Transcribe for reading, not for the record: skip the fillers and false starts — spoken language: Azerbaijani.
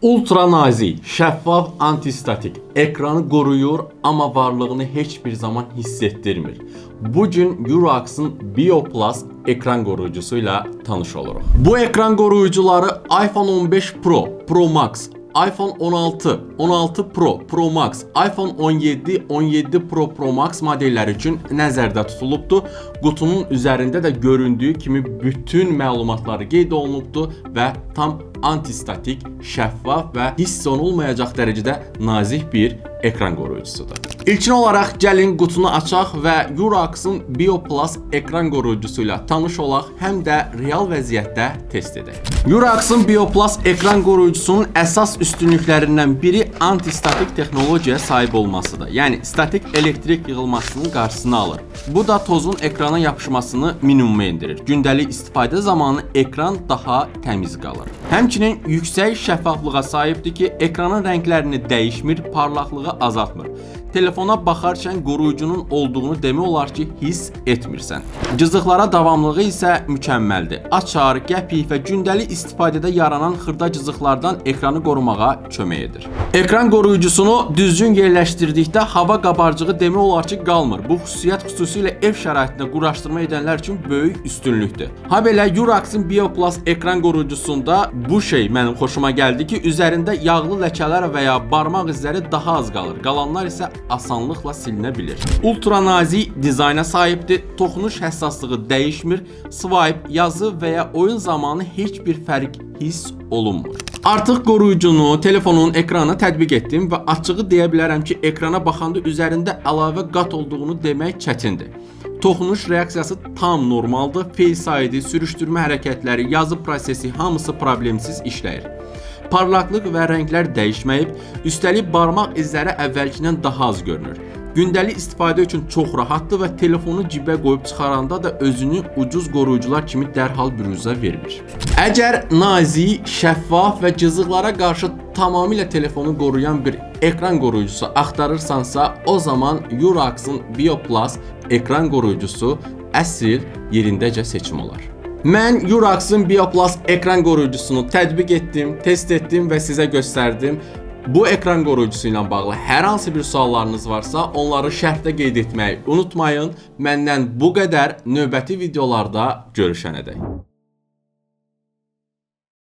Ultra nazik, şəffaf, antistatik, ekranı koruyur ama varlığını heç bir zaman hissettirmir. Bugün Euroax'ın BioPlus ekran koruyucusuyla tanış oluruq. Bu ekran koruyucuları iPhone 15 Pro, Pro Max, iPhone 16, 16 Pro, Pro Max, iPhone 17, 17 Pro, Pro Max modelləri üçün nəzərdə tutulubdur. Qutunun üzərində də göründüyü kimi bütün məlumatları qeyd olunubdur və tam antistatik, şəffaf və hiss olunmayacaq dərəcədə nazik bir ekran koruyucusudur. İlkin olaraq gəlin qutunu açaq və Euroax'ın BioPlus ekran koruyucusuyla tanış olaq, həm də real vəziyyətdə test edək. Euroax'ın BioPlus ekran koruyucusunun əsas üstünlüklərindən biri antistatik texnologiyaya sahib olmasıdır. Yəni statik elektrik yığılmasının qarşısını alır. Bu da tozun ekrana yapışmasını minimuma endirir. Gündəlik istifadə zamanı ekran daha təmiz qalır. Həmçinin yüksək şəffaflığa sahibdir ki, ekranın rənglərini dəyişmir, parlaqlığı azaltmır. Telefona baxarkən koruyucunun olduğunu demək olar ki, hiss etmirsən. Cızıqlara davamlılığı isə mükəmməldir. Açar, qəpik və gündəlik istifadədə yaranan xırda cızıqlardan ekranı qorumağa kömək edir. Ekran koruyucusunu düzgün yerləşdirdikdə hava qabarcığı demək olar ki, qalmır. Bu xüsusiyyət xüsusilə ev şəraitində quraşdırma edənlər üçün böyük üstünlükdür. Ha belə Euroax'ın BioPlus ekran koruyucusunda bu şey mənim xoşuma gəldi ki, üzərində yağlı ləkələr və ya barmaq izləri daha az qalır. Qalanlar isə asanlıqla silinə bilir. Ultra nazik dizayna sahibdir. Toxunuş həssaslığı dəyişmir. Swipe, yazı və ya oyun zamanı heç bir fərq hiss olunmur. Artıq koruyucunu telefonun ekranına tətbiq etdim və açığı deyə bilərəm ki, ekrana baxanda üzərində əlavə qat olduğunu demək çətindir. Toxunuş reaksiyası tam normaldır. Face ID, sürüşdürmə hərəkətləri, yazı prosesi hamısı problemsiz işləyir. Parlaqlıq və rənglər dəyişməyib, üstəlik barmaq izləri əvvəlkindən daha az görünür. Gündəlik istifadə üçün çox rahatdır və telefonu cibə qoyub çıxaranda da özünü ucuz koruyucular kimi dərhal büruzə vermir. Əgər nazik, şəffaf və cızıqlara qarşı tamamilə telefonu qoruyan bir ekran koruyucusu axtarırsansa, o zaman Euroax'ın BioPlus ekran koruyucusu əsl yerindəcə seçim olar. Mən Euroax'ın BioPlus ekran koruyucusunu tətbiq etdim, test etdim və sizə göstərdim. Bu ekran koruyucusu ilə bağlı hər hansı bir suallarınız varsa, onları şərhdə qeyd etməyi unutmayın. Məndən bu qədər, növbəti videolarda görüşənədək.